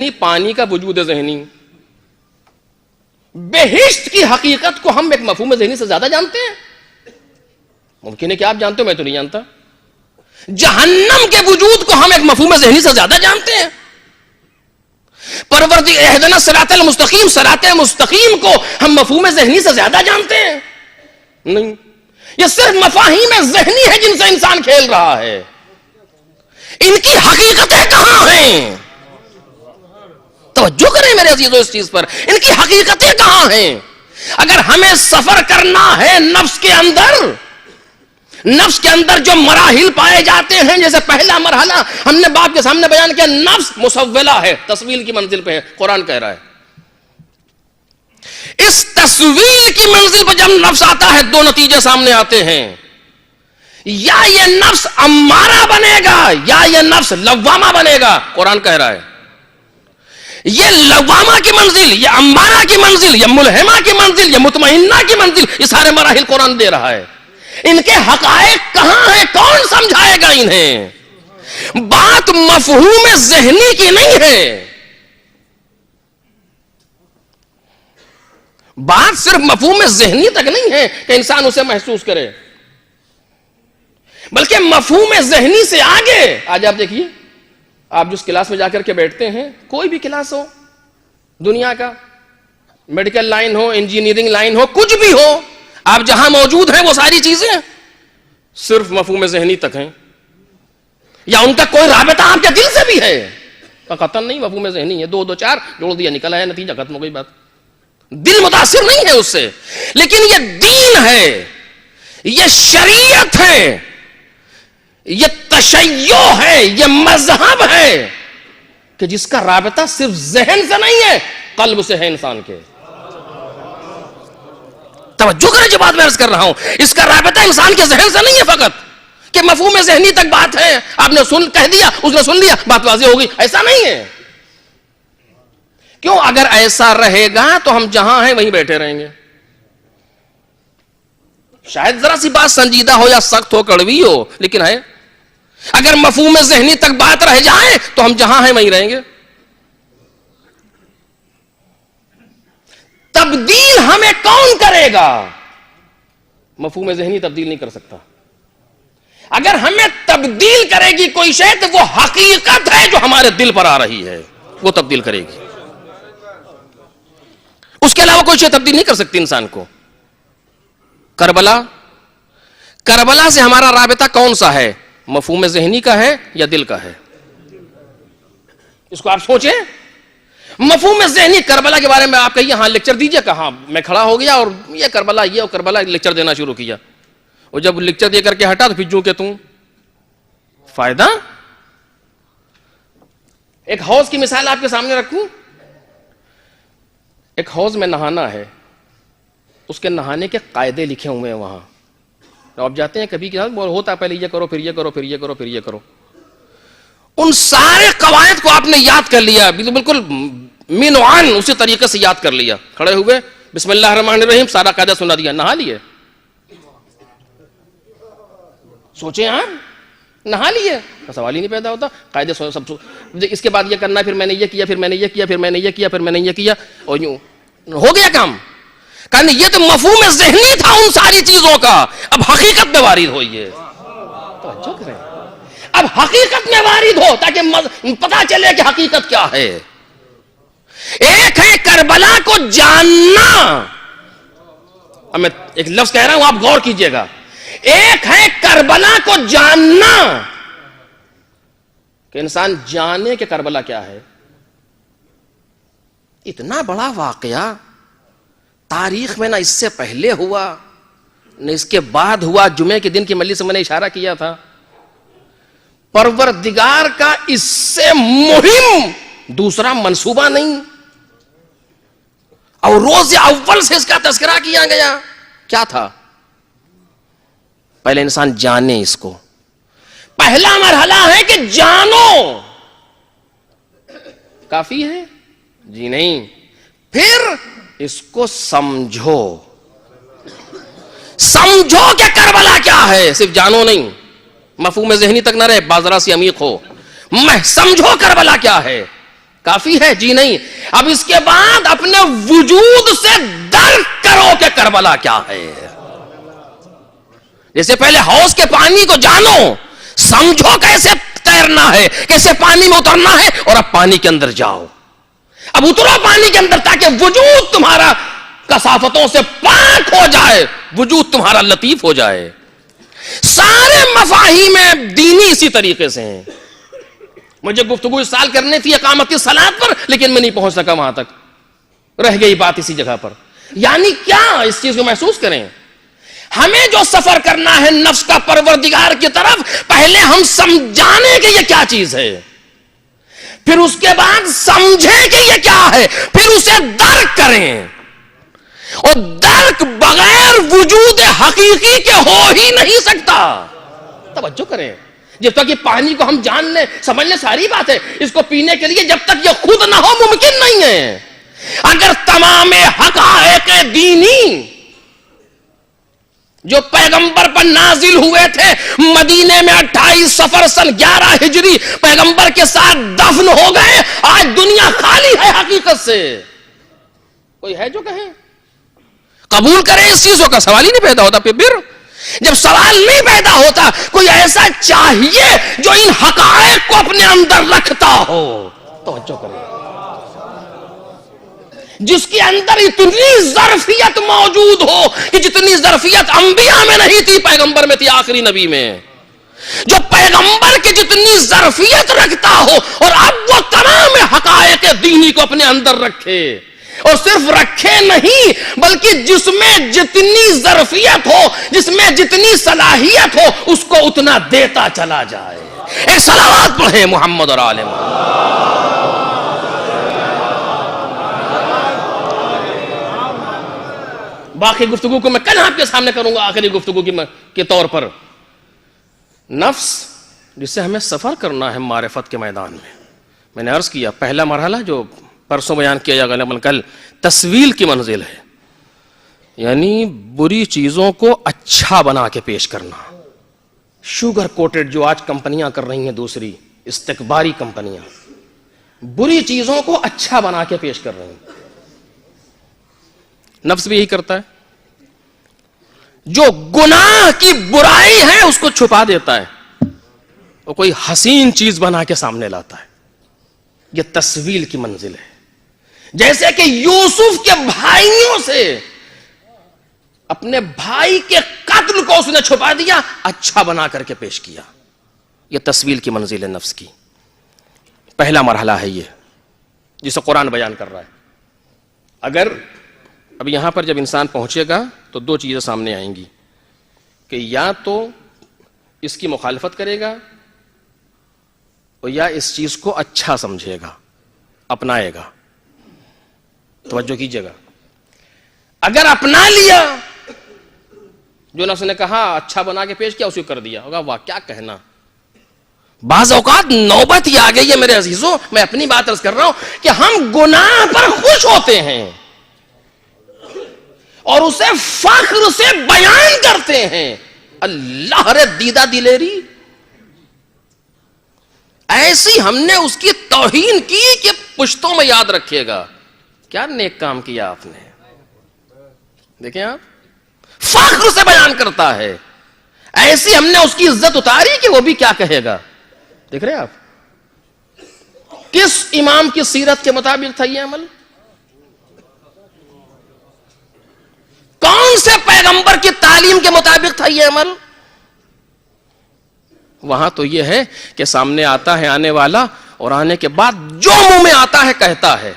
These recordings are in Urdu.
پانی کا وجود ذہنی، بہشت کی حقیقت کو ہم ایک مفہوم ذہنی سے زیادہ جانتے ہیں؟ ممکن ہے کہ آپ جانتے ہو، میں تو نہیں جانتا. جہنم کے وجود کو ہم ایک مفہوم ذہنی سے زیادہ جانتے ہیں. پروردگار اہدنا الصراط المستقیم، صراط مستقیم کو ہم مفہوم ذہنی سے زیادہ جانتے ہیں؟ نہیں، یہ صرف مفاہیم ذہنی ہے جن سے انسان کھیل رہا ہے. ان کی حقیقتیں کہاں ہیں؟ توجہ کریں میرے عزیزو اس چیز پر، ان کی حقیقتیں کہاں ہیں؟ اگر ہمیں سفر کرنا ہے نفس کے اندر جو مراحل پائے جاتے ہیں، جیسے پہلا مرحلہ ہم نے باپ کے سامنے بیان کیا، نفس مسولہ ہے، تصویل کی منزل پہ ہے. قرآن کہہ رہا ہے اس تصویل کی منزل پر جب نفس آتا ہے دو نتیجے سامنے آتے ہیں، یا یہ نفس امارہ بنے گا یا یہ نفس لوامہ بنے گا. قرآن کہہ رہا ہے یہ لوامہ کی منزل، یہ امارہ کی منزل، یہ ملہمہ کی منزل، یہ مطمئنہ کی منزل، یہ سارے مراحل قرآن دے رہا ہے. ان کے حقائق کہاں ہیں؟ کون سمجھائے گا انہیں؟ بات مفہوم ذہنی کی نہیں ہے، بات صرف مفہوم ذہنی تک نہیں ہے کہ انسان اسے محسوس کرے، بلکہ مفہوم ذہنی سے آگے. آج آپ دیکھیے، آپ جس کلاس میں جا کر کے بیٹھتے ہیں، کوئی بھی کلاس ہو دنیا کا، میڈیکل لائن ہو، انجینئرنگ لائن ہو، کچھ بھی ہو، آپ جہاں موجود ہیں وہ ساری چیزیں صرف مفہوم ذہنی تک ہیں، یا ان کا کوئی رابطہ آپ کے دل سے بھی ہے؟ قطعاً نہیں، مفہوم ذہنی ہے، دو دو چار جوڑ دیا نکل آیا، نتیجہ ختم ہو گئی بات. دل متاثر نہیں ہے اس سے. لیکن یہ دین ہے، یہ شریعت ہے، یہ تشیع ہے، یہ مذہب ہے کہ جس کا رابطہ صرف ذہن سے نہیں ہے، قلب سے ہے انسان کے. توجہ کریں جو بات میں عرض کر رہا ہوں، اس کا رابطہ انسان کے ذہن سے نہیں ہے فقط کہ مفہوم ذہنی تک بات ہے، آپ نے کہہ دیا، اس نے سن لیا، بات واضح ہوگی. ایسا نہیں ہے. کیوں؟ اگر ایسا رہے گا تو ہم جہاں ہیں وہیں بیٹھے رہیں گے. شاید ذرا سی بات سنجیدہ ہو یا سخت ہو، کڑوی ہو، لیکن ہے. اگر مفہوم ذہنی تک بات رہ جائے تو ہم جہاں ہیں وہیں رہیں گے. تبدیل ہمیں کون کرے گا؟ مفہوم ذہنی تبدیل نہیں کر سکتا. اگر ہمیں تبدیل کرے گی کوئی شے تو وہ حقیقت ہے جو ہمارے دل پر آ رہی ہے، وہ تبدیل کرے گی. اس کے علاوہ کوئی شے تبدیل نہیں کر سکتی انسان کو. کربلا سے ہمارا رابطہ کون سا ہے؟ مفہوم ذہنی کا ہے یا دل کا ہے؟ اس کو آپ سوچیں. مفہوم ذہنی کربلا کے بارے میں آپ کہیے ہاں لیکچر دیجئے، کہاں میں کھڑا ہو گیا اور یہ کربلا لیکچر دینا شروع کیا، اور جب لیکچر دے کر کے ہٹا تو پھر جو کہ تم فائدہ. ایک حوض کی مثال آپ کے سامنے رکھوں. ایک حوض میں نہانا ہے، اس کے نہانے کے قاعدے لکھے ہوئے ہیں وہاں. آپ جاتے ہیں کبھی کہ ہوتا ہے پہلے یہ کرو، پھر یہ کرو، پھر یہ کرو، پھر یہ کرو. ان سارے قواعد کو آپ نے یاد کر لیا، بالکل من عن اسی طریقے سے یاد کر لیا. کھڑے ہوئے، بسم اللہ الرحمن الرحیم، سارا قاعدہ سنا دیا، نہا لیے. سوچیں آپ، نہا لیے، سوال ہی نہیں پیدا ہوتا. قاعدے سب اس کے بعد یہ کرنا ہے، پھر میں نے یہ کیا، پھر میں نے یہ کیا، پھر میں نے یہ کیا، پھر میں نے یہ کیا، اور یوں ہو گیا کام. کہنے یہ تو مفہوم ذہنی تھا ان ساری چیزوں کا، اب حقیقت میں وارد ہوئی ہے. توجہ کریں، اب حقیقت میں وارد ہو تاکہ پتا چلے کہ حقیقت کیا ہے. ایک ہے کربلا کو جاننا، اب میں ایک لفظ کہہ رہا ہوں آپ غور کیجئے گا. ایک ہے کربلا کو جاننا، کہ انسان جانے کہ کربلا کیا ہے. اتنا بڑا واقعہ تاریخ میں نہ اس سے پہلے ہوا نہ اس کے بعد ہوا. جمعے کے دن کی مجلس سے میں نے اشارہ کیا تھا، پروردگار کا اس سے مہم دوسرا منصوبہ نہیں. اور روز اول سے اس کا تذکرہ کیا گیا. کیا تھا؟ پہلے انسان جانے اس کو. پہلا مرحلہ ہے کہ جانو. کافی ہے؟ جی نہیں. پھر اس کو سمجھو کہ کربلا کیا ہے. صرف جانو نہیں، مفہوم ذہنی تک نہ رہے، بازرا سی عمیق ہو. سمجھو کربلا کیا ہے. کافی ہے؟ جی نہیں. اب اس کے بعد اپنے وجود سے درک کرو کہ کربلا کیا ہے. جیسے پہلے حوض کے پانی کو جانو, سمجھو کیسے تیرنا ہے, کیسے پانی میں اترنا ہے, اور اب پانی کے اندر جاؤ. اب اترو پانی کے اندر تاکہ وجود تمہارا کثافتوں سے پاک ہو جائے, وجود تمہارا لطیف ہو جائے. سارے مفاہیم دینی اسی طریقے سے ہیں. مجھے گفتگو اس سال کرنی تھی اقامت الصلاۃ پر, لیکن میں نہیں پہنچ سکا وہاں تک, رہ گئی بات اسی جگہ پر. یعنی کیا اس چیز کو محسوس کریں, ہمیں جو سفر کرنا ہے نفس کا پروردگار کی طرف, پہلے ہم سمجھانے کہ یہ کیا چیز ہے, پھر اس کے بعد سمجھیں کہ یہ کیا ہے, پھر اسے درک کریں. اور درک بغیر وجود حقیقی کے ہو ہی نہیں سکتا. توجہ کریں, جب تک یہ پانی کو ہم جان لیں سمجھ لیں ساری بات ہے, اس کو پینے کے لیے جب تک یہ خود نہ ہو ممکن نہیں ہے. اگر تمام حقائق دینی جو پیغمبر پر نازل ہوئے تھے مدینے میں 28 صفر سن 11 ہجری پیغمبر کے ساتھ دفن ہو گئے, آج دنیا خالی ہے حقیقت سے. کوئی ہے جو کہے قبول کرے, اس چیزوں کا سوال ہی نہیں پیدا ہوتا. پھر جب سوال نہیں پیدا ہوتا, کوئی ایسا چاہیے جو ان حقائق کو اپنے اندر رکھتا ہو. توجہ کریں, جس کے اندر اتنی ظرفیت موجود ہو کہ جتنی ظرفیت انبیاء میں نہیں تھی پیغمبر میں تھی, آخری نبی میں. جو پیغمبر کی جتنی ظرفیت رکھتا ہو, اور اب وہ تمام حقائق دینی کو اپنے اندر رکھے, اور صرف رکھے نہیں بلکہ جس میں جتنی ظرفیت ہو, جس میں جتنی صلاحیت ہو, اس کو اتنا دیتا چلا جائے. ایک صلوات پڑھیں محمد اور آل محمد. باقی گفتگو کو میں کل آپ کے سامنے کروں گا آخری گفتگو کے طور پر. نفس جس سے ہمیں سفر کرنا ہے معرفت کے میدان میں نے عرض کیا پہلا مرحلہ جو پرسوں بیان کیا غالباً کل, تصویل کی منزل ہے. یعنی بری چیزوں کو اچھا بنا کے پیش کرنا. شوگر کوٹڈ جو آج کمپنیاں کر رہی ہیں, دوسری استکباری کمپنیاں, بری چیزوں کو اچھا بنا کے پیش کر رہی ہیں. نفس بھی یہی کرتا ہے. جو گناہ کی برائی ہے اس کو چھپا دیتا ہے, اور کوئی حسین چیز بنا کے سامنے لاتا ہے. یہ تصویل کی منزل ہے. جیسے کہ یوسف کے بھائیوں سے اپنے بھائی کے قتل کو اس نے چھپا دیا, اچھا بنا کر کے پیش کیا. یہ تصویل کی منزل ہے نفس کی. پہلا مرحلہ ہے یہ جسے قرآن بیان کر رہا ہے. اگر اب یہاں پر جب انسان پہنچے گا تو دو چیزیں سامنے آئیں گی کہ یا تو اس کی مخالفت کرے گا, اور یا اس چیز کو اچھا سمجھے گا, اپنائے گا. توجہ کیجئے گا. اگر اپنا لیا, جو نفس نے کہا اچھا بنا کے پیش کیا, اسی کو کر دیا, ہوگا واہ کیا کہنا. بعض اوقات نوبت ہی آ گئی ہے میرے عزیزوں, میں اپنی بات عرض کر رہا ہوں کہ ہم گناہ پر خوش ہوتے ہیں اور اسے فخر سے بیان کرتے ہیں. اللہ رے دیدہ دلیری, ایسی ہم نے اس کی توہین کی کہ پشتوں میں یاد رکھیے گا. کیا نیک کام کیا آپ نے. دیکھیں آپ, فخر سے بیان کرتا ہے. ایسی ہم نے اس کی عزت اتاری کہ وہ بھی کیا کہے گا. دیکھ رہے آپ, کس امام کی سیرت کے مطابق تھا یہ عمل, کون سے پیغمبر کی تعلیم کے مطابق تھا یہ عمل. وہاں تو یہ ہے کہ سامنے آتا ہے آنے والا, اور آنے کے بعد جو منہ میں آتا ہے کہتا ہے,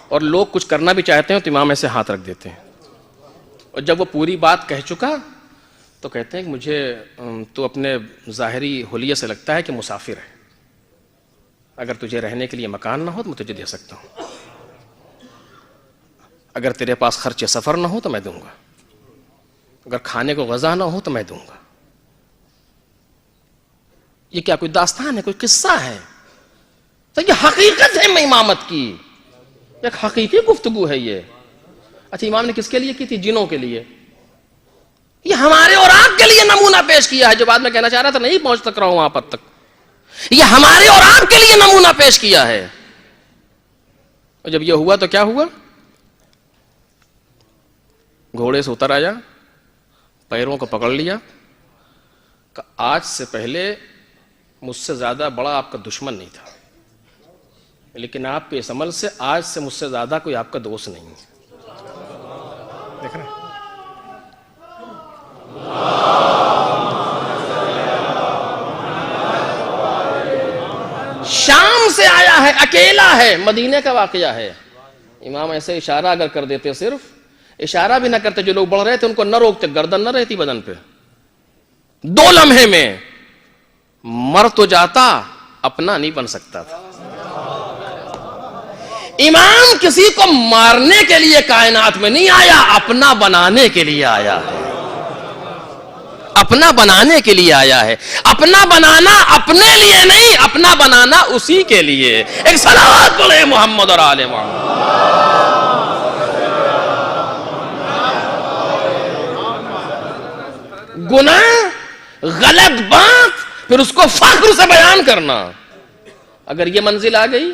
اور لوگ کچھ کرنا بھی چاہتے ہیں تو امام ایسے ہاتھ رکھ دیتے ہیں, اور جب وہ پوری بات کہہ چکا تو کہتے ہیں کہ مجھے تو اپنے ظاہری حلیے سے لگتا ہے کہ مسافر ہے, اگر تجھے رہنے کے لیے مکان نہ ہو تو میں تجھے دے سکتا ہوں, اگر تیرے پاس خرچ سفر نہ ہو تو میں دوں گا, اگر کھانے کو غذا نہ ہو تو میں دوں گا. یہ کیا کوئی داستان ہے, کوئی قصہ ہے؟ تو یہ حقیقت ہے امامت کی, ایک حقیقی گفتگو ہے یہ. اچھا امام نے کس کے لیے کی تھی؟ جنوں کے لیے. یہ ہمارے اور آپ کے لیے نمونہ پیش کیا ہے, جو بات میں کہنا چاہ رہا تھا نہیں پہنچ تک رہا ہوں وہاں پر تک. یہ ہمارے اور آپ کے لیے نمونہ پیش کیا ہے. اور جب یہ ہوا تو کیا ہوا؟ گھوڑے سے اتر آیا, پیروں کو پکڑ لیا, کہ آج سے پہلے مجھ سے زیادہ بڑا آپ کا دشمن نہیں تھا, لیکن آپ کے اس عمل سے آج سے مجھ سے زیادہ کوئی آپ کا دوست نہیں ہے. دیکھ رہے ہیں؟ شام سے آیا ہے, اکیلا ہے, مدینے کا واقعہ ہے. امام ایسے اشارہ اگر کر دیتے, صرف اشارہ بھی نہ کرتے, جو لوگ بڑھ رہے تھے ان کو نہ روکتے, گردن نہ رہتی بدن پہ, 2 لمحے میں مر تو جاتا, اپنا نہیں بن سکتا تھا. امام کسی کو مارنے کے لیے کائنات میں نہیں آیا, اپنا بنانے کے لیے آیا ہے. اپنا بنانے کے لیے آیا ہے. اپنا بنانا اپنے لیے نہیں, اپنا بنانا اسی کے لیے. ایک صلوات پڑھے محمد اور آل محمد. گناہ, غلط بات, پھر اس کو فخر سے بیان کرنا. اگر یہ منزل آ گئی,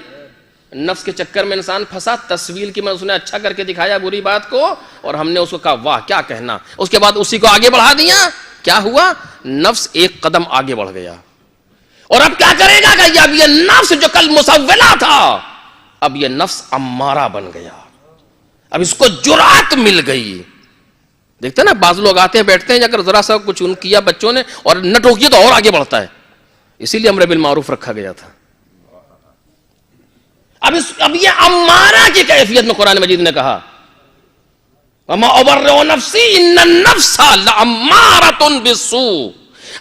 نفس کے چکر میں انسان پھنسا, تصویر کی میں اس نے اچھا کر کے دکھایا بری بات کو, اور ہم نے اس کو کہا واہ کیا کہنا, اس کے بعد اسی کو آگے بڑھا دیا. کیا ہوا؟ نفس ایک قدم آگے بڑھ گیا. اور اب کیا کرے گا کہ اب یہ نفس جو کل مسولہ تھا, اب یہ نفس امارہ بن گیا. اب اس کو جرأت مل گئی. دیکھتے ہیں نا, بعض لوگ آتے ہیں بیٹھتے ہیں, اگر ذرا سا کچھ ان کیا بچوں نے اور نہ ٹوکیے تو اور آگے بڑھتا ہے. اسی لیے امر بالمعروف رکھا گیا تھا. اب یہ امارہ کی کیفیت میں قرآن مجید نے کہا, وَمَا أُبَرِّئُ نَفْسِي إِنَّ النَّفْسَ لَأَمَّارَةٌ بِالسُّوءِ.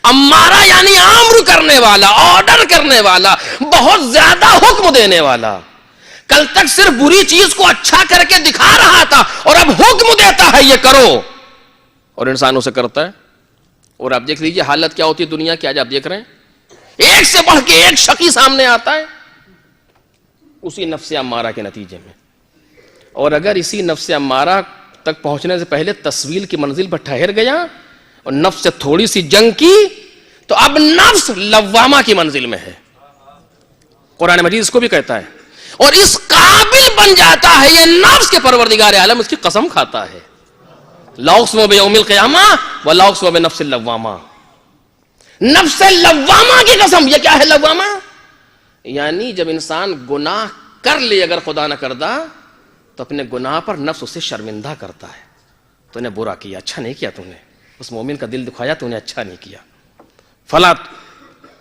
امارہ یعنی امر کرنے والا, آرڈر کرنے والا, بہت زیادہ حکم دینے والا. کل تک صرف بری چیز کو اچھا کر کے دکھا رہا تھا, اور اب حکم دیتا ہے یہ کرو, اور انسان اسے کرتا ہے. اور آپ دیکھ لیجیے حالت کیا ہوتی ہے دنیا کی. آج آپ دیکھ رہے ہیں ایک سے بڑھ کے ایک شقی سامنے آتا ہے اسی نفس امارہ کے نتیجے میں. اور اگر اسی نفس امارہ تک پہنچنے سے پہلے تصویل کی منزل پر ٹھہر گیا اور نفس سے تھوڑی سی جنگ کی, تو اب نفس لوامہ کی منزل میں ہے. قرآن مجید اس کو بھی کہتا ہے. اور اس قابل بن جاتا ہے یہ نفس کے پروردگار عالم اس کی قسم کھاتا ہے, لا اقسم بیوم القیامہ ولا اقسم بنفس اللوامہ. نفس لوامہ کی قسم. یہ کیا ہے لوامہ؟ یعنی جب انسان گناہ کر لے اگر خدا نہ کردہ, تو اپنے گناہ پر نفس اسے شرمندہ کرتا ہے. تو نے برا کیا, اچھا نہیں کیا, تو نے اس مومن کا دل دکھایا, تو نے اچھا نہیں کیا. فلاں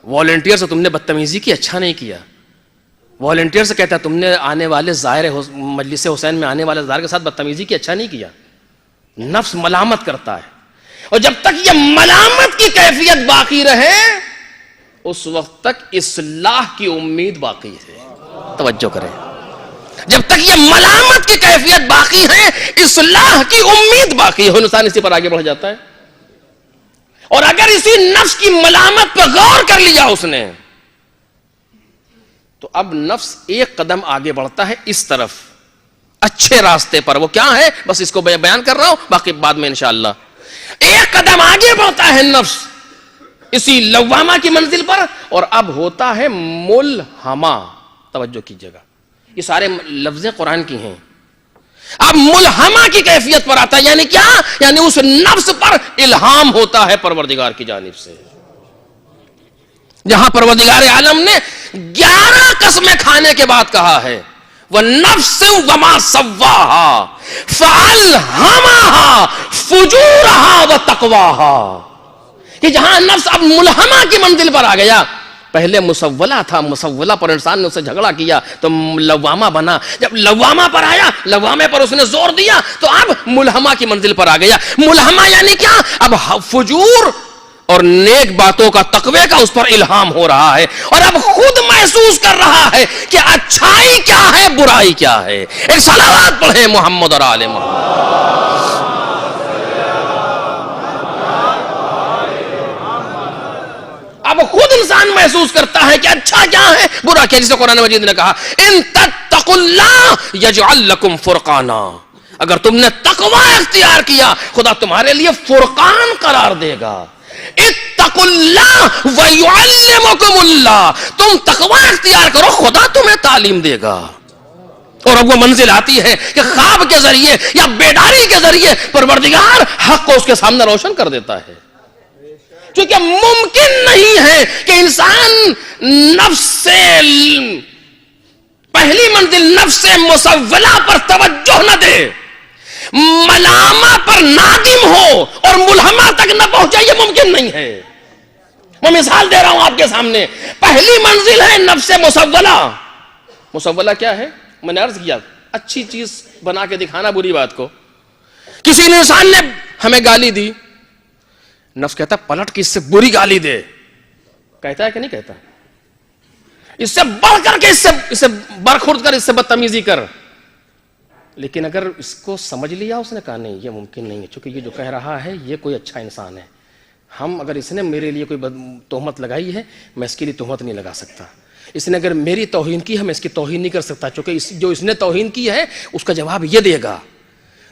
والنٹیئر سے تم نے بدتمیزی کی, اچھا نہیں کیا. والنٹیئر سے کہتا ہے تم نے آنے والے زائر مجلس حسین میں آنے والے زائر کے ساتھ بدتمیزی کی, اچھا نہیں کیا. نفس ملامت کرتا ہے. اور جب تک یہ ملامت کی کیفیت باقی رہے, اس وقت تک اصلاح کی امید باقی ہے. توجہ کریں, جب تک یہ ملامت کی کیفیت باقی ہے, اصلاح کی امید باقی ہے. انسان اسی پر آگے بڑھ جاتا ہے. اور اگر اسی نفس کی ملامت پر غور کر لیا اس نے, تو اب نفس ایک قدم آگے بڑھتا ہے اس طرف, اچھے راستے پر. وہ کیا ہے بس اس کو بیان کر رہا ہوں, باقی بعد میں انشاءاللہ. ایک قدم آگے بڑھتا ہے نفس اسی لوامہ کی منزل پر, اور اب ہوتا ہے ملہمہ. توجہ کیجیے گا, یہ سارے لفظیں قرآن کی ہیں. اب ملہمہ کی کیفیت پر آتا ہے. یعنی کیا؟ یعنی اس نفس پر الہام ہوتا ہے پروردگار کی جانب سے. جہاں پروردگار عالم نے 11 قسمیں کھانے کے بعد کہا ہے, وَالنَّفْسِ وَمَا سَوَّاهَا فَأَلْهَمَهَا فُجُورَهَا وَتَقْوَاهَا. کہ جہاں نفس اب ملہمہ کی منزل پر آ گیا, پہلے مسولہ تھا, مسولہ پر انسان نے اسے جھگڑا کیا تو لوامہ بنا. جب لوامہ پر آیا, لوامے پر اس نے زور دیا, تو اب ملہمہ کی منزل پر آ گیا. ملہمہ یعنی کیا؟ اب فجور اور نیک باتوں کا, تقوی کا اس پر الہام ہو رہا ہے, اور اب خود محسوس کر رہا ہے کہ اچھائی کیا ہے, برائی کیا ہے. ایک صلوات پڑھے محمد اور آل محمد. اب خود انسان محسوس کرتا ہے کہ اچھا کیا ہے, برا کیا. جسے قرآن مجید نے کہا, ان تتقوا اللہ یجعل لکم فرقانا. اگر تم نے تقوی اختیار کیا, خدا تمہارے لیے فرقان قرار دے گا. اتقوا اللہ ویعلمکم اللہ. تم تقوی اختیار کرو, خدا تمہیں تعلیم دے گا. اور اب وہ منزل آتی ہے کہ خواب کے ذریعے یا بیداری کے ذریعے پروردگار حق کو اس کے سامنے روشن کر دیتا ہے. کیونکہ ممکن نہیں ہے کہ انسان نفس سے پہلی منزل نفس مسولہ پر توجہ نہ دے, ملامہ پر نادم ہو اور ملہمہ تک نہ پہنچے, یہ ممکن نہیں ہے. میں مثال دے رہا ہوں آپ کے سامنے. پہلی منزل ہے نفس مسولہ. مسولہ کیا ہے؟ میں نے عرض کیا, اچھی چیز بنا کے دکھانا بری بات کو. کسی انسان نے ہمیں گالی دی, نفس کہتا پلٹ کے اس سے بری گالی دے. کہتا ہے کہ نہیں کہتا؟ اس سے بڑھ کر کے اس سے برخورد کر, اس سے بدتمیزی کر. لیکن اگر اس کو سمجھ لیا, اس نے کہا نہیں یہ ممکن نہیں ہے, چونکہ یہ جو کہہ رہا ہے یہ کوئی اچھا انسان ہے. اگر اس نے میرے لیے کوئی تہمت لگائی ہے, میں اس کے لیے تہمت نہیں لگا سکتا. اس نے اگر میری توہین کی ہے, میں اس کی توہین نہیں کر سکتا, چونکہ جو اس نے توہین کی ہے اس کا جواب یہ دے گا.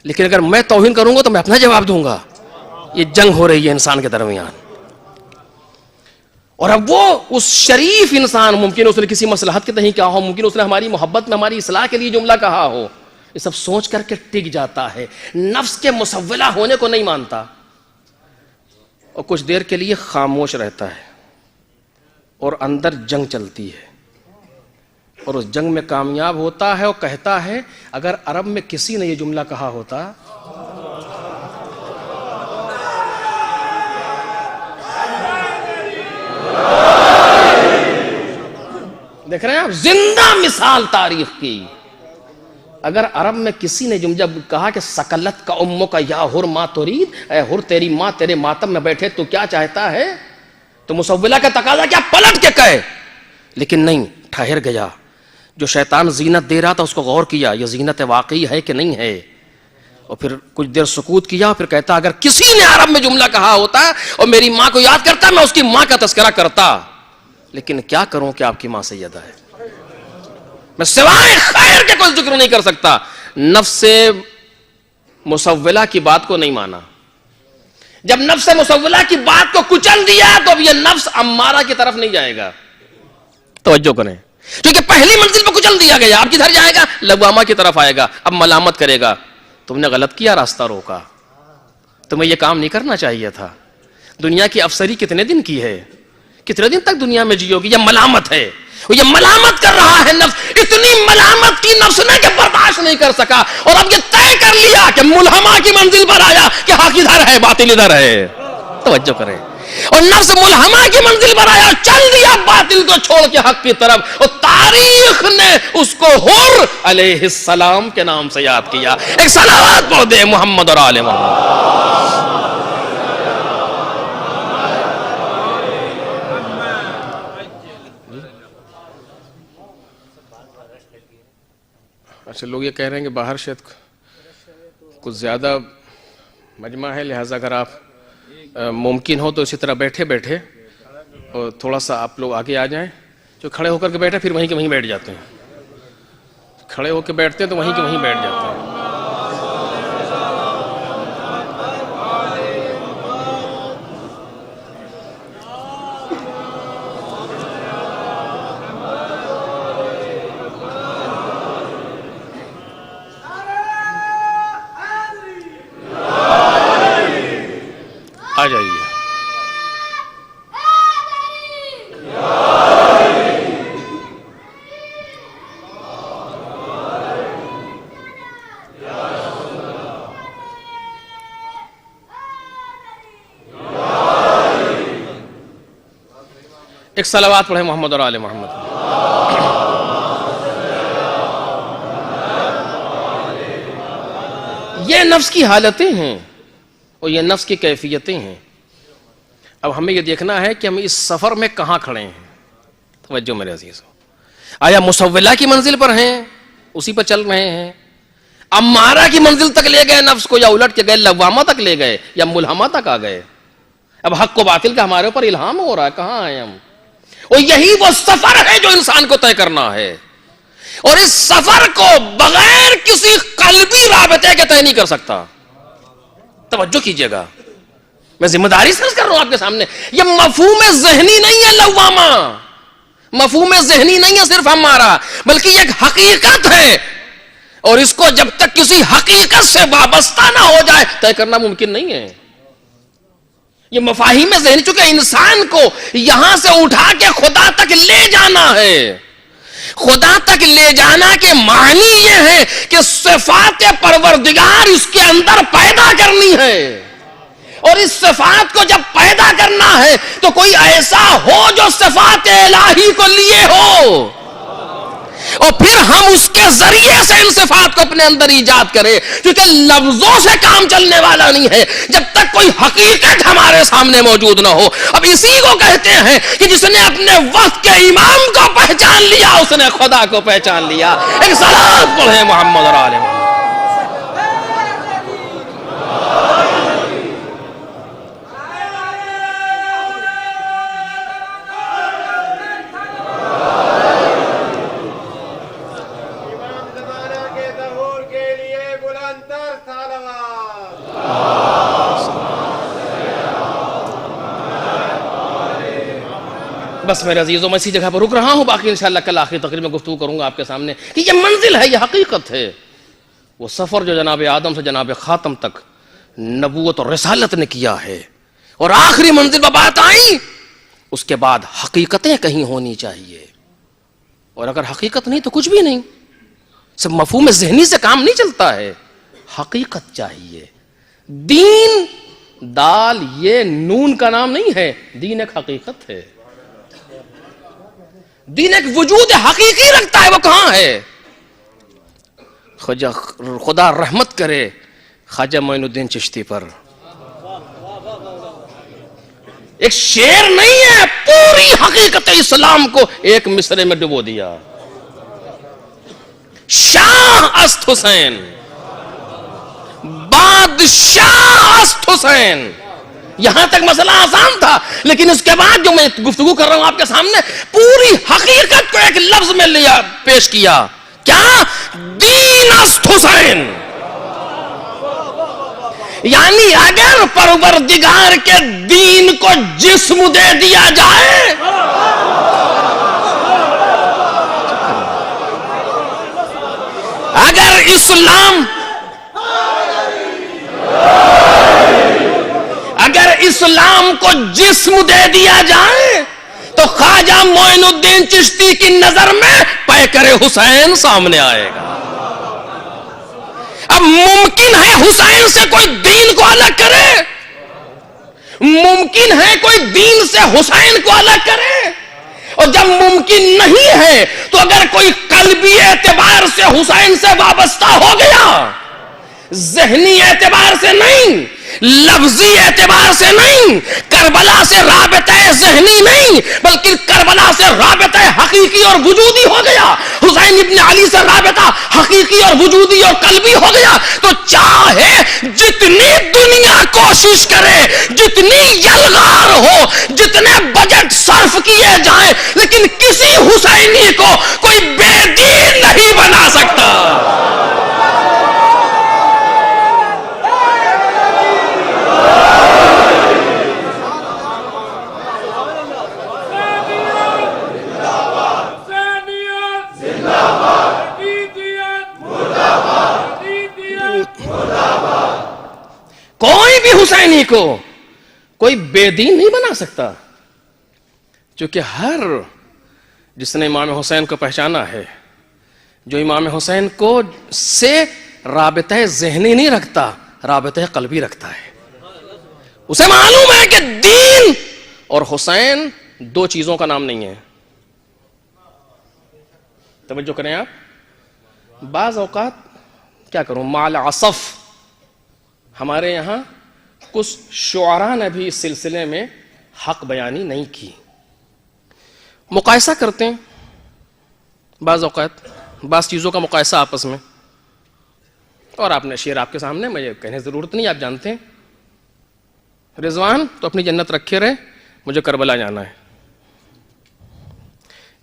لیکن اگر میں توہین کروں گا تو میں اپنا جواب دوں گا. یہ جنگ ہو رہی ہے انسان کے درمیان. اور اب وہ اس شریف انسان, ممکن اس نے کسی مصلحت کے تحت کہا ہو, ممکن اس نے ہماری محبت میں ہماری اصلاح کے لیے جملہ کہا ہو, یہ سب سوچ کر کے ٹک جاتا ہے. نفس کے مسولہ ہونے کو نہیں مانتا اور کچھ دیر کے لیے خاموش رہتا ہے, اور اندر جنگ چلتی ہے, اور اس جنگ میں کامیاب ہوتا ہے اور کہتا ہے اگر عرب میں کسی نے یہ جملہ کہا ہوتا دیکھ رہے ہیں آپ, زندہ مثال تاریخ کی. اگر عرب میں کسی نے جب کہا کہ سکلت کا امو کا یا ہر ما ترید, اے ہر تیری ماں تیرے ماتم میں بیٹھے تو کیا چاہتا ہے, تو مسولہ کا تقاضا کیا, پلٹ کے کہے. لیکن نہیں, ٹھہر گیا. جو شیطان زینت دے رہا تھا اس کو غور کیا, یہ زینت واقعی ہے کہ نہیں ہے, اور پھر کچھ دیر سکوت کیا, پھر کہتا اگر کسی نے عرب میں جملہ کہا ہوتا اور میری ماں کو یاد کرتا, میں اس کی ماں کا تذکرہ کرتا. لیکن کیا کروں کہ آپ کی ماں سیدہ ہے, میں سوائے خیر کے کوئی ذکر نہیں کر سکتا. نفس مسولہ کی بات کو نہیں مانا. جب نفس مسولہ کی بات کو کچل دیا تو اب یہ نفس امارہ کی طرف نہیں جائے گا. توجہ کریں, کیونکہ پہلی منزل پہ کچل دیا گیا. اب کدھر جائے گا؟ لوامہ کی طرف آئے گا. اب ملامت کرے گا, تم نے غلط کیا, راستہ روکا, تمہیں یہ کام نہیں کرنا چاہیے تھا. دنیا کی افسری کتنے دن کی ہے, کتنے دن تک دنیا میں جیو گی؟ یہ ملامت ہے, یہ ملامت کر رہا ہے نفس. اتنی ملامت کی نفس نے کہ برداشت نہیں کر سکا, اور اب یہ طے کر لیا کہ ملہمہ کی منزل پر آیا کہ حق ادھر ہے, باطل ادھر ہے. توجہ کریں. اور نفس ملہمہ کی منزل پر آیا, چل دیا باطل کو چھوڑ کے حق کی طرف, اور تاریخ نے اس کو حر علیہ السلام کے نام سے یاد کیا. ایک صلوات پڑھ دے محمد اور آل محمد. اچھا, لوگ یہ کہہ رہے ہیں کہ باہر شاید کچھ زیادہ مجمع ہے, لہٰذا اگر آپ ممکن ہو تو اسی طرح بیٹھے بیٹھے اور تھوڑا سا آپ لوگ آگے آ جائیں. جو کھڑے ہو کر کے بیٹھے پھر وہیں کے وہیں بیٹھ جاتے ہیں, کھڑے ہو کے بیٹھتے ہیں تو وہیں کے وہیں بیٹھ جاتے ہیں. آ جائیے. ایک صلوات پڑھیں محمد اور آل محمد. یہ نفس کی حالتیں ہیں اور یہ نفس کی کیفیتیں ہیں. اب ہمیں یہ دیکھنا ہے کہ ہم اس سفر میں کہاں کھڑے ہیں. توجہ میرے عزیزو, آیا مسولہ کی منزل پر ہیں, اسی پر چل رہے ہیں, امارہ کی منزل تک لے گئے نفس کو, یا الٹ کے گئے لوامہ تک لے گئے, یا ملہمہ تک آ گئے. اب حق و باطل کا ہمارے اوپر الہام ہو رہا ہے, کہاں آئے ہم. اور یہی وہ سفر ہے جو انسان کو طے کرنا ہے, اور اس سفر کو بغیر کسی قلبی رابطے کے طے نہیں کر سکتا. توجہ کیجئے گا, میں ذمہ داری سے کر رہا ہوں آپ کے سامنے. یہ مفہوم ذہنی نہیں ہے لوامہ, مفہوم ذہنی نہیں ہے صرف ہمارا, بلکہ یہ ایک حقیقت ہے اور اس کو جب تک کسی حقیقت سے وابستہ نہ ہو جائے طے کرنا ممکن نہیں ہے. یہ مفاہیم ذہنی چونکہ انسان کو یہاں سے اٹھا کے خدا تک لے جانا ہے. خدا تک لے جانا کے معنی یہ ہے کہ صفات پروردگار اس کے اندر پیدا کرنی ہے, اور اس صفات کو جب پیدا کرنا ہے تو کوئی ایسا ہو جو صفات الہی کو لیے ہو, اور پھر ہم اس کے ذریعے سے ان صفات کو اپنے اندر ایجاد کریں, کیونکہ لفظوں سے کام چلنے والا نہیں ہے جب تک کوئی حقیقت ہمارے سامنے موجود نہ ہو. اب اسی کو کہتے ہیں کہ جس نے اپنے وقت کے امام کو پہچان لیا اس نے خدا کو پہچان لیا. ایک صلوات پڑھیں محمد اور آل محمد. بس میرے عزیزوں میں اسی جگہ پر رک رہا ہوں, باقی انشاءاللہ کل آخری تقریر میں گفتگو کروں گا آپ کے سامنے کہ یہ منزل ہے, یہ حقیقت ہے. وہ سفر جو جناب آدم سے جناب خاتم تک نبوت اور رسالت نے کیا ہے, اور آخری منزل پر بات آئی, اس کے بعد حقیقتیں کہیں ہونی چاہیے, اور اگر حقیقت نہیں تو کچھ بھی نہیں. سب مفہوم ذہنی سے کام نہیں چلتا ہے, حقیقت چاہیے. دین دال یہ نون کا نام نہیں ہے, دین ایک حقیقت ہے. دین ایک وجود حقیقی رکھتا ہے, وہ کہاں ہے؟ خدا رحمت کرے خواجہ معین الدین چشتی پر. ایک شعر نہیں ہے, پوری حقیقت اسلام کو ایک مصرے میں ڈبو دیا. شاہ است حسین, بادشاہ است حسین. یہاں تک مسئلہ آسان تھا, لیکن اس کے بعد جو میں گفتگو کر رہا ہوں آپ کے سامنے, پوری حقیقت کو ایک لفظ میں لیا پیش کیا. کیا؟ دین است حسین. یعنی اگر پروردگار کے دین کو جسم دے دیا جائے, اگر اسلام کو جسم دے دیا جائے تو خواجہ معین الدین چشتی کی نظر میں پیکر حسین سامنے آئے گا. اب ممکن ہے حسین سے کوئی دین کو الگ کرے, ممکن ہے کوئی دین سے حسین کو الگ کرے, اور جب ممکن نہیں ہے تو اگر کوئی قلبی اعتبار سے حسین سے وابستہ ہو گیا, ذہنی اعتبار سے نہیں, لفظی اعتبار سے نہیں, کربلا سے رابطہ ذہنی نہیں بلکہ کربلا سے رابطہ حقیقی اور وجودی ہو گیا, حسین ابن علی سے رابطہ حقیقی اور وجودی اور قلبی ہو گیا, تو چاہے جتنی دنیا کوشش کرے, جتنی یلغار ہو, جتنے بجٹ صرف کیے جائیں, لیکن کسی حسینی کو کوئی بے دین نہیں بنا سکتا. کوئی بھی حسینی کو کوئی بے دین نہیں بنا سکتا, کیونکہ ہر جس نے امام حسین کو پہچانا ہے, جو امام حسین کو سے رابطہ ذہنی نہیں رکھتا, رابطہ قلبی رکھتا ہے, اسے معلوم ہے کہ دین اور حسین دو چیزوں کا نام نہیں ہے. توجہ کریں آپ. بعض اوقات کیا کروں, مال عصف ہمارے یہاں کچھ شعراء نے بھی اس سلسلے میں حق بیانی نہیں کی. مقایسہ کرتے ہیں بعض اوقات, بعض چیزوں کا مقایسہ آپس میں, اور آپ نے شعر آپ کے سامنے, مجھے کہنے ضرورت نہیں, آپ جانتے ہیں. رضوان تو اپنی جنت رکھے رہے, مجھے کربلا جانا ہے.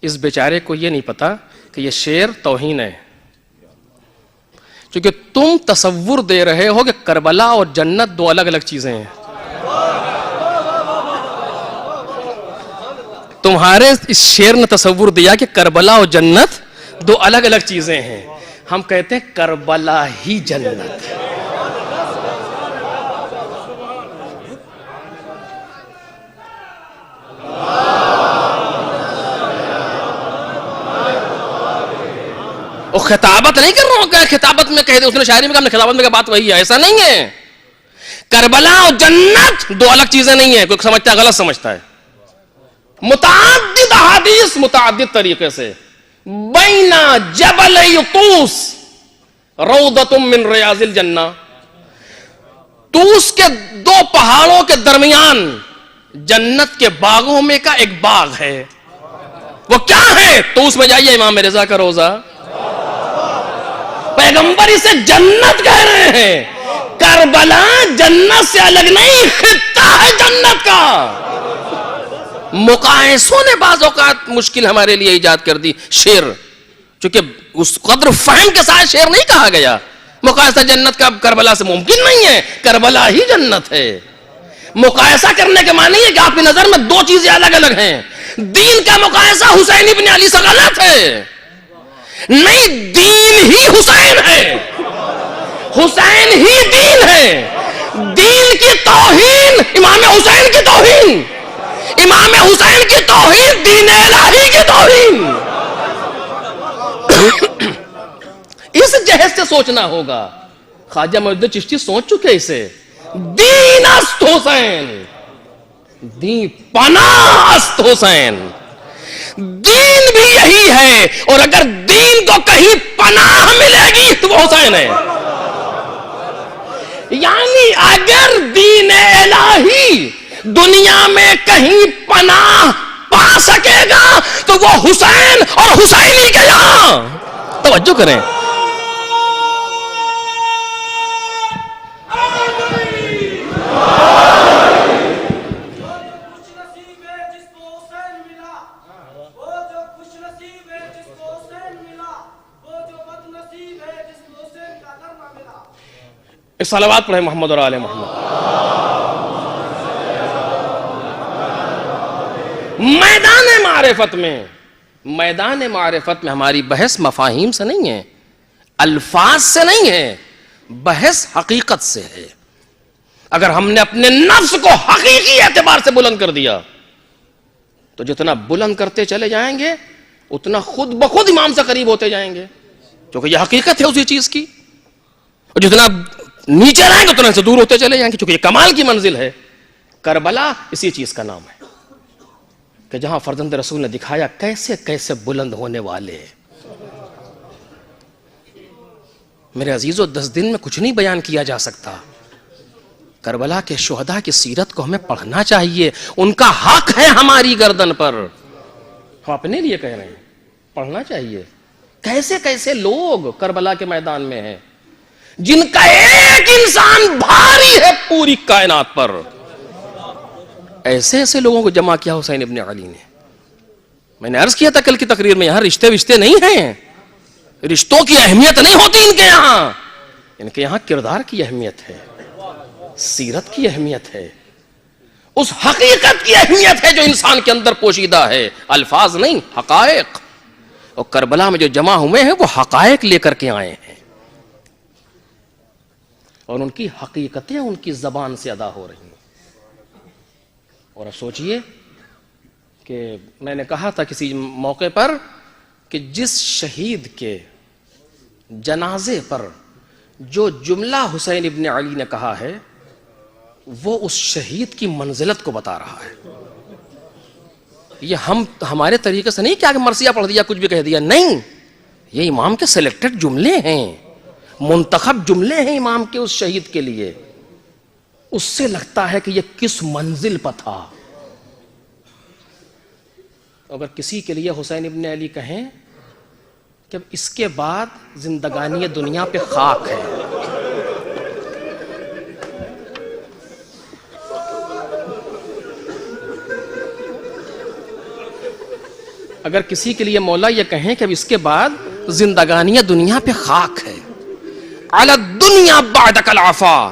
اس بیچارے کو یہ نہیں پتا کہ یہ شعر توہین ہے, کیونکہ تم تصور دے رہے ہو کہ کربلا اور جنت دو الگ الگ چیزیں ہیں. تمہارے اس شعر نے تصور دیا کہ کربلا اور جنت دو الگ الگ چیزیں ہیں. ہم کہتے ہیں کربلا ہی جنت ہے. وہ خطابت نہیں کر رہا ہوں کہ خطابت میں کہہ دے, اس نے شاعری میں کہا, ہم نے خطابت میں کہا بات وہی ہے, ایسا نہیں ہے. کربلا اور جنت دو الگ چیزیں نہیں ہیں, کوئی سمجھتا ہے غلط سمجھتا ہے. متعدد احادیث متعدد طریقے سے, بین جبل طوس روضۃ من ریاض الجنہ, طوس کے دو پہاڑوں کے درمیان جنت کے باغوں میں کا ایک باغ ہے. وہ کیا ہے؟ طوس میں جائیے, امام رضا کا روضہ, پیغمبر اسے جنت کہہ رہے ہیں. کربلا جنت سے الگ نہیں, خطہ ہے جنت کا. مقایسوں نے بعض اوقات مشکل ہمارے لیے ایجاد کر دی. شعر چونکہ اس قدر فہم کے ساتھ شعر نہیں کہا گیا. مقایسہ جنت کا کربلا سے ممکن نہیں ہے, کربلا ہی جنت ہے. مقایسہ کرنے کے معنی ہے کہ آپ کی نظر میں دو چیزیں الگ الگ ہیں. دین کا مقایسہ حسین ابن علی سے غلط ہے. نہیں, دین ہی حسین ہے, حسین ہی دین ہے. دین کی توہین امام حسین کی توہین, امام حسین کی توہین دین الہی کی توہین. اس جہز سے سوچنا ہوگا. خواجہ معین الدین چشتی سوچ چکے اسے. دین است حسین, دین پناہ است حسین. دین بھی یہی ہے, اور اگر دین کو کہیں پناہ ملے گی تو وہ حسین ہے. یعنی اگر دین الہی دنیا میں کہیں پناہ پا سکے گا تو وہ حسین اور حسینی کے یہاں. توجہ کریں, صلوات پڑھیں محمد اور آل محمد. میدان معرفت میں ہماری بحث مفاہیم سے نہیں ہے, الفاظ سے نہیں ہے, بحث حقیقت سے ہے. اگر ہم نے اپنے نفس کو حقیقی اعتبار سے بلند کر دیا تو جتنا بلند کرتے چلے جائیں گے اتنا خود بخود امام سے قریب ہوتے جائیں گے, کیونکہ یہ حقیقت ہے اسی چیز کی. اور جتنا نیچے رہیں گے اتنا سے دور ہوتے چلے جائیں گے, کیونکہ یہ کمال کی منزل ہے. کربلا اسی چیز کا نام ہے کہ جہاں فرزند رسول نے دکھایا کیسے کیسے بلند ہونے والے. میرے عزیزو, 10 دن میں کچھ نہیں بیان کیا جا سکتا. کربلا کے شہداء کی سیرت کو ہمیں پڑھنا چاہیے, ان کا حق ہے ہماری گردن پر. ہم اپنے لیے کہہ رہے ہیں, پڑھنا چاہیے. کیسے کیسے لوگ کربلا کے میدان میں ہیں جن کا ایک انسان بھاری ہے پوری کائنات پر. ایسے ایسے لوگوں کو جمع کیا حسین ابن علی نے. میں نے عرض کیا تھا کل کی تقریر میں, یہاں رشتے نہیں ہیں, رشتوں کی اہمیت نہیں ہوتی ان کے یہاں. ان کے یہاں کردار کی اہمیت ہے, سیرت کی اہمیت ہے, اس حقیقت کی اہمیت ہے جو انسان کے اندر پوشیدہ ہے, الفاظ نہیں, حقائق. اور کربلا میں جو جمع ہوئے ہیں وہ حقائق لے کر کے آئے ہیں, اور ان کی حقیقتیں ان کی زبان سے ادا ہو رہی ہیں. اور اب سوچئے کہ میں نے کہا تھا کسی موقع پر کہ جس شہید کے جنازے پر جو جملہ حسین ابن علی نے کہا ہے وہ اس شہید کی منزلت کو بتا رہا ہے. یہ ہمارے طریقے سے نہیں کیا کہ مرثیہ پڑھ دیا کچھ بھی کہہ دیا, نہیں, یہ امام کے سلیکٹڈ جملے ہیں, منتخب جملے ہیں امام کے اس شہید کے لیے. اس سے لگتا ہے کہ یہ کس منزل پر تھا. اگر کسی کے لیے حسین ابن علی کہیں کہ اس کے بعد زندگانی دنیا پہ خاک ہے, اگر کسی کے لیے مولا یہ کہیں کہ اب اس کے بعد زندگانی دنیا پہ خاک ہے, علی الدنیا بعدک العفا,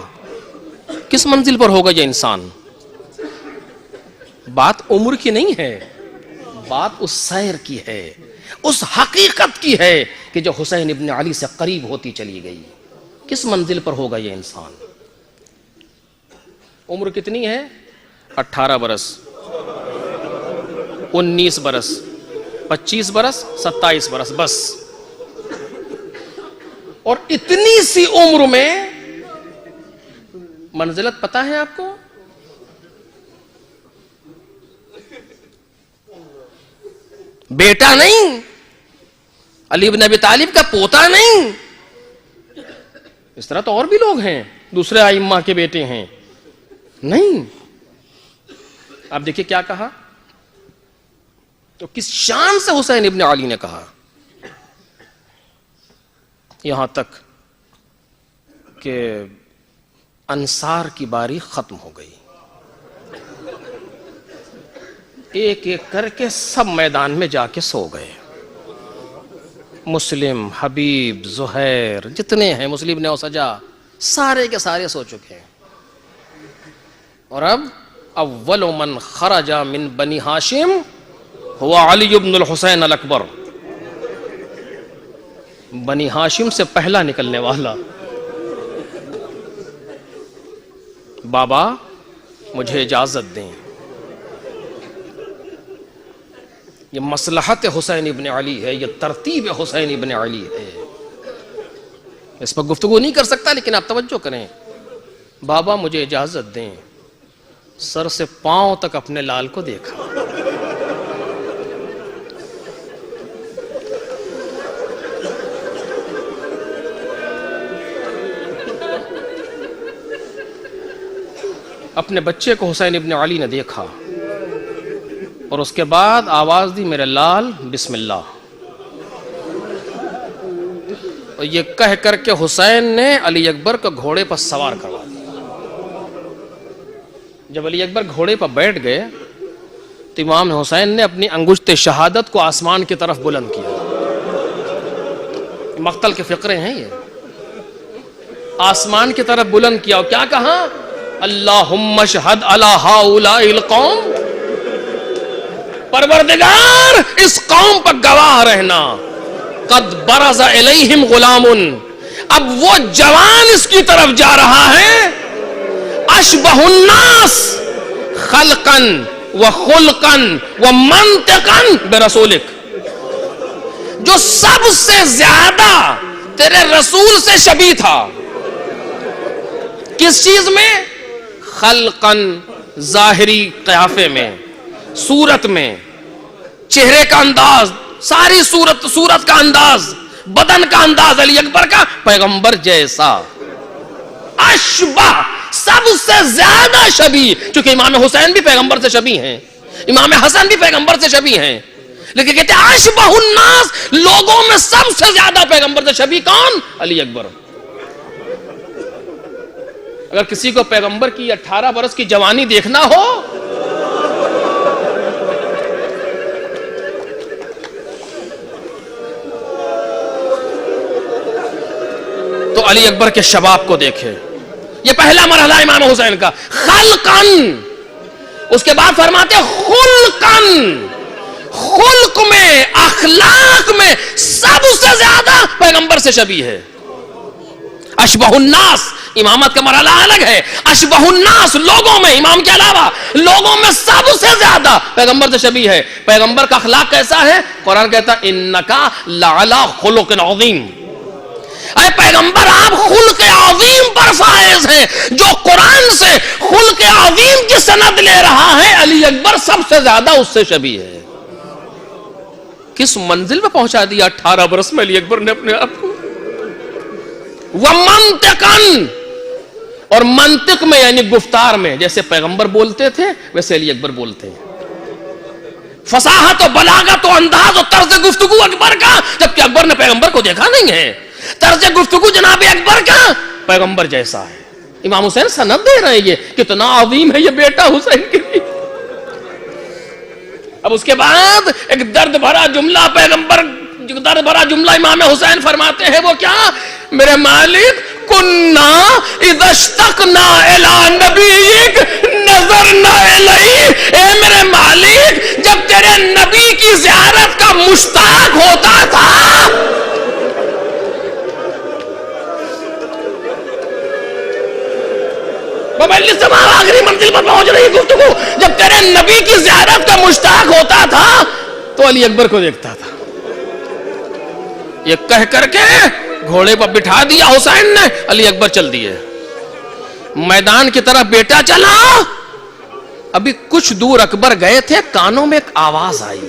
کس منزل پر ہوگا یہ انسان؟ بات عمر کی نہیں ہے, بات اس سیر کی ہے, اس حقیقت کی ہے کہ جو حسین ابن علی سے قریب ہوتی چلی گئی. کس منزل پر ہوگا یہ انسان؟ عمر کتنی ہے؟ 18 برس، 19 برس، 25 برس، 27 برس، بس. اور اتنی سی عمر میں منزلت پتہ ہے آپ کو؟ بیٹا نہیں، علی بن ابی طالب کا پوتا نہیں. اس طرح تو اور بھی لوگ ہیں، دوسرے ائمہ کے بیٹے ہیں. نہیں. آپ دیکھیے کیا کہا، تو کس شان سے حسین ابن علی نے کہا. یہاں تک کہ انصار کی باری ختم ہو گئی، ایک ایک کر کے سب میدان میں جا کے سو گئے. مسلم، حبیب، زہیر، جتنے ہیں، مسلم نے سجا، سارے کے سارے سو چکے ہیں. اور اب اول من خرج من بنی ہاشم هو علی بن الحسین الاکبر. بنی ہاشم سے پہلا نکلنے والا. بابا مجھے اجازت دیں. یہ مصلحت حسین ابن علی ہے، یہ ترتیب حسین ابن علی ہے. اس پر گفتگو نہیں کر سکتا، لیکن آپ توجہ کریں. بابا مجھے اجازت دیں. سر سے پاؤں تک اپنے لال کو دیکھا. اپنے بچے کو حسین ابن علی نے دیکھا اور اس کے بعد آواز دی، میرے لال بسم اللہ. اور یہ کہہ کر کے حسین نے علی اکبر کو گھوڑے پر سوار کروا دیا. جب علی اکبر گھوڑے پر بیٹھ گئے تو امام حسین نے اپنی انگشت شہادت کو آسمان کی طرف بلند کیا. مقتل کے فقرے ہیں یہ. آسمان کی طرف بلند کیا اور کیا کہا؟ اللہم اشہد علی ہؤلاء القوم، پروردگار اس قوم پر گواہ رہنا، قد برز الیہم غلام، اب وہ جوان اس کی طرف جا رہا ہے، اشبہ الناس خلقا وخلقا ومنطقا برسولک، جو سب سے زیادہ تیرے رسول سے شبیہ تھا. کس چیز میں؟ خلقا، ظاہری قیافے میں، صورت میں، چہرے کا انداز، ساری صورت کا انداز، بدن کا انداز علی اکبر کا پیغمبر جیسا. اشبہ، سب سے زیادہ شبیہ. چونکہ امام حسین بھی پیغمبر سے شبیہ ہیں، امام حسن بھی پیغمبر سے شبیہ ہیں، لیکن کہتے ہیں اشبہ الناس، لوگوں میں سب سے زیادہ پیغمبر سے شبیہ کون؟ علی اکبر. اگر کسی کو پیغمبر کی 18 برس کی جوانی دیکھنا ہو تو علی اکبر کے شباب کو دیکھے. یہ پہلا مرحلہ امام حسین کا. خلقن، اس کے بعد فرماتے خلقن، خلق میں، اخلاق میں سب سے زیادہ پیغمبر سے شبیہ ہے. اشبہ الناس، امامت کا مرحلہ الگ ہے. اشبہ الناس، لوگوں میں، امام کے علاوہ لوگوں میں سب سے زیادہ پیغمبر سے شبیہ ہے. پیغمبر کا اخلاق کیسا ہے؟ قرآن کہتا ہے انکا لعلی خلق عظیم. اے پیغمبر آپ خلق عظیم پر فائز ہیں. جو قرآن سے خلق عظیم کی سند لے رہا ہے، علی اکبر سب سے زیادہ اس سے شبیہ ہے. کس منزل پہ پہنچا دیا 18 برس میں علی اکبر نے اپنے آپ کو. وَمَنْتِقًا، اور منطق میں یعنی گفتار میں، جیسے پیغمبر بولتے تھے ویسے علی اکبر بولتے ہیں. فصاحت و بلاغت و انداز و طرز گفتگو اکبر کا، جبکہ اکبر نے پیغمبر کو دیکھا نہیں ہے. طرز گفتگو جناب اکبر کا پیغمبر جیسا ہے. امام حسین سند دے رہے ہیں یہ کتنا عظیم ہے یہ بیٹا حسین کے لیے. اب اس کے بعد ایک درد بھرا جملہ درد بھرا جملہ امام حسین فرماتے ہیں. وہ کیا؟ میرے مالک کننا اذا اشتقنا الی نبیک نظرنا الیہ. اے میرے مالک، جب تیرے نبی کی زیارت کا مشتاق ہوتا تھا مجلس زمان آخری منزل پر پہنچ رہی گفتگو. جب تیرے نبی کی زیارت کا مشتاق ہوتا تھا تو علی اکبر کو دیکھتا تھا. یہ کہہ کر کے گھوڑے پر بٹھا دیا حسین نے. علی اکبر چل دیے میدان کی طرف. بیٹا چلا. ابھی کچھ دور اکبر گئے تھے, کانوں میں ایک آواز آئی.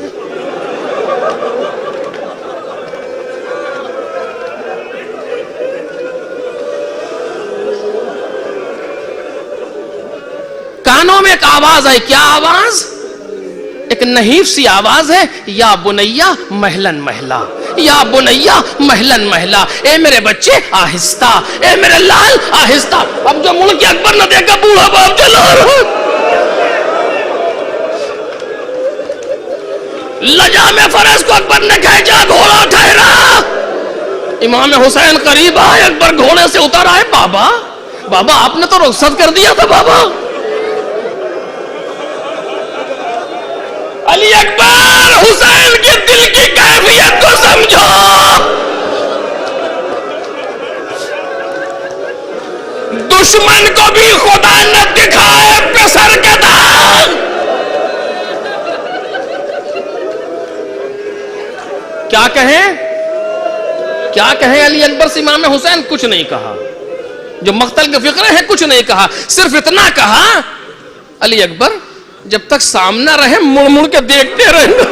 کانوں میں ایک آواز آئی. کیا آواز؟ ایک نحیف سی آواز ہے. یا بنیا مہلن محلہ, یا بنیا مہلن محلہ. اے میرے بچے آہستہ, اے میرے لال آہستہ. اب جو مڑ کے اکبر نہ دیکھا, بوڑھا باپ چلا رہا. لجام فرس کو اکبر نے کھینچا, گھوڑا ٹھہرا. امام حسین قریب آئے, اکبر گھوڑے سے اتر آئے. بابا بابا آپ نے تو رخصت کر دیا تھا بابا. علی اکبر حسین کے دل کی کیفیت کو سمجھو. دشمن کو بھی خدا نہ دکھائے پسر کے داغ. کیا کہیں, کیا کہیں علی اکبر سے امام حسین؟ کچھ نہیں کہا. جو مقتل کے فکرے ہیں کچھ نہیں کہا, صرف اتنا کہا, علی اکبر جب تک سامنے رہے مڑ مڑ کے دیکھتے رہنا.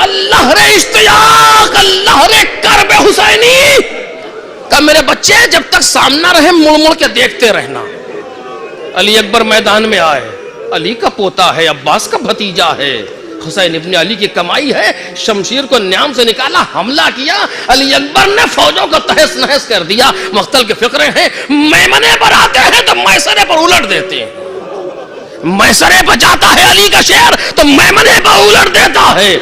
اللہ رے اشتیاق, اللہ رے کرب حسینی. کہ میرے بچے جب تک سامنے رہے مڑ مڑ کے دیکھتے رہنا. علی اکبر میدان میں آئے. علی کا پوتا ہے, عباس کا بھتیجا ہے, حسین ابن علی کی کمائی ہے. شمشیر کو نیام سے نکالا, حملہ کیا. علی اکبر نے فوجوں کو تہس نہس کر دیا. مقتل کے فقرے ہیں. میمنے پر آتے ہیں تو میسرے پر الٹ دیتے ہیں. میسرے پر جاتا ہے علی کا شعر تو میمنے پر الٹ دیتا ہے.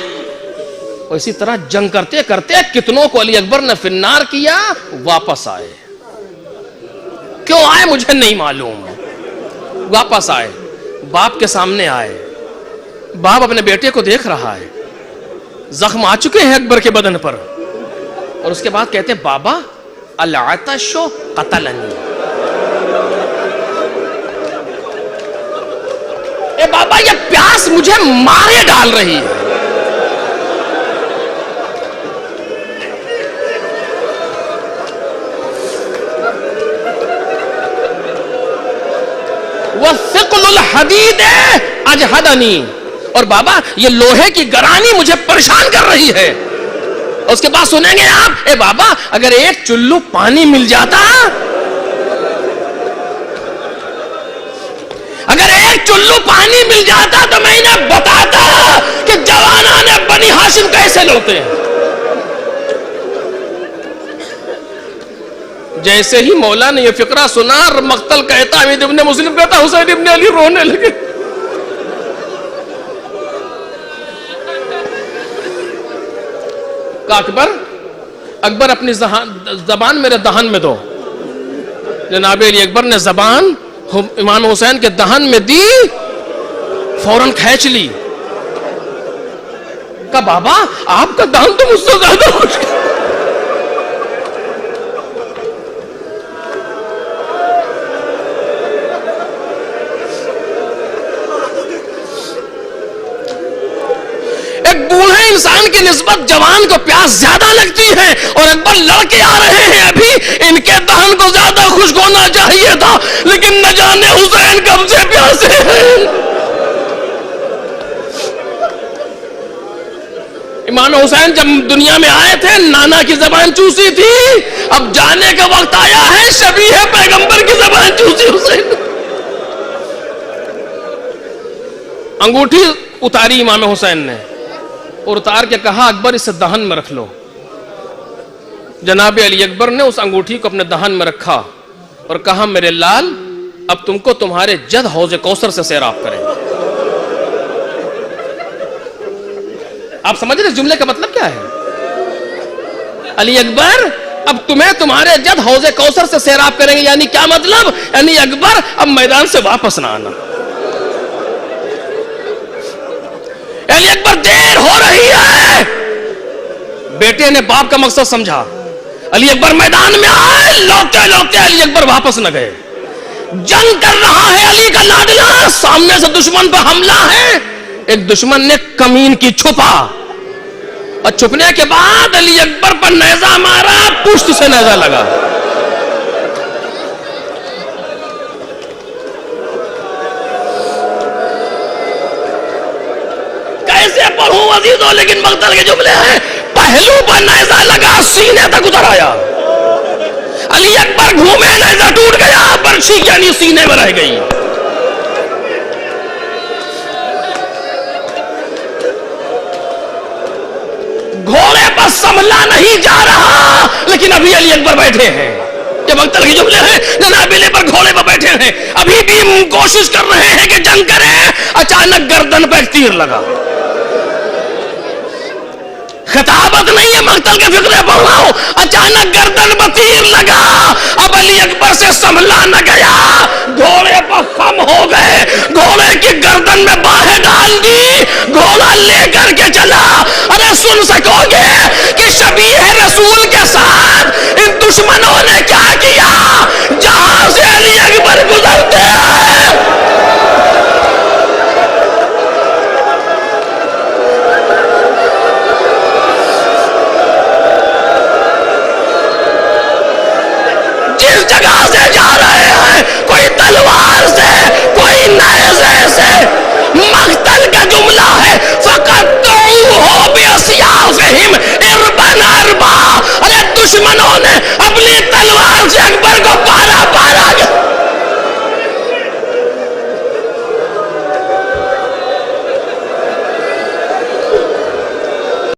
اسی طرح جنگ کرتے کرتے کتنوں کو علی اکبر نے فنار کیا. واپس آئے. کیوں آئے مجھے نہیں معلوم. واپس آئے, باپ کے سامنے آئے. باپ اپنے بیٹے کو دیکھ رہا ہے. زخم آ چکے ہیں اکبر کے بدن پر. اور اس کے بعد کہتے ہیں, بابا العطش قتلنی. اے بابا یہ پیاس مجھے مارے ڈال رہی ہے. وَثِقْلُ الْحَدِيدِ اجہدنی. اور بابا یہ لوہے کی گرانی مجھے پریشان کر رہی ہے. اس کے بعد سنیں گے آپ, اے بابا اگر ایک چلو پانی مل جاتا, اگر ایک چلو پانی مل جاتا تو میں انہیں بتاتا کہ جوانان بنی ہاشم کیسے لوٹے ہیں. جیسے ہی مولا نے یہ فقرہ سنا, مقتل کہتا, حمید ابن مسلم کہتا, حسین ابن علی رونے لگے. کہ اکبر اپنی زبان میرے دہن میں دو. جناب علی اکبر نے زبان امام حسین کے دہن میں دی, فوراً کھینچ لی. کہ بابا آپ کا دہن تو مجھ سے زیادہ خشک ہے. بوڑھے انسان کی نسبت جوان کو پیاس زیادہ لگتی ہے, اور اکبر لڑکے آ رہے ہیں ابھی, ان کے دہن کو زیادہ خشک ہونا چاہیے تھا, لیکن نہ جانے حسین کب سے پیاسے ہیں. امام حسین جب دنیا میں آئے تھے نانا کی زبان چوسی تھی, اب جانے کا وقت آیا ہے شبیہ پیغمبر کی زبان چوسی حسین. انگوٹھی اتاری امام حسین نے, اور اتار کے کہا, اکبر اسے دہن میں رکھ لو. جناب علی اکبر نے اس انگوٹھی کو اپنے دہن میں رکھا اور کہا, میرے لال اب تم کو تمہارے جد حوض کوثر سے سیراب کریں. آپ سمجھ رہے اس جملے کا مطلب کیا ہے؟ علی اکبر اب تمہیں تمہارے جد حوض کوثر سے سیراب کریں گے. یعنی کیا مطلب؟ یعنی اکبر اب میدان سے واپس نہ آنا. علی اکبر دیر ہو رہی ہے. بیٹے نے باپ کا مقصد سمجھا, علی اکبر میدان میں آئے, لوٹتے لوٹتے علی اکبر واپس نہ گئے. جنگ کر رہا ہے علی کا لاڈلا, سامنے سے دشمن پر حملہ ہے. ایک دشمن نے کمین کی چھپا, اور چھپنے کے بعد علی اکبر پر نیزہ مارا, پشت سے نیزہ لگا. کیسے پڑھوں عزیزوں, لیکن مقتل کے جملے ہیں. پہلو پر نیزہ لگا, سینے تک اتر آیا. علی اکبر گھومے, نیزہ ٹوٹ گیا, برچھی یعنی سینے میں رہ گئی. گھوڑے پر سنبھلا نہیں جا رہا, لیکن ابھی علی اکبر بیٹھے ہیں. یہ مقتل کے جملے ہیں. ننابلے پر گھوڑے پر بیٹھے ہیں, ابھی بھی کوشش کر رہے ہیں کہ جنگ کریں. اچانک گردن پہ تیر لگا. خطابت نہیں ہے, مقتل کے فقرے پڑھ رہا ہوں. اچانک گردن پر تیر لگا. اب علی اکبر سے سنبھلا نہ گیا, گھوڑے پر خم ہو گئے, گھوڑے کی گردن میں باہیں ڈال دی, گھوڑا لے کر کے چلا. ارے سن سکو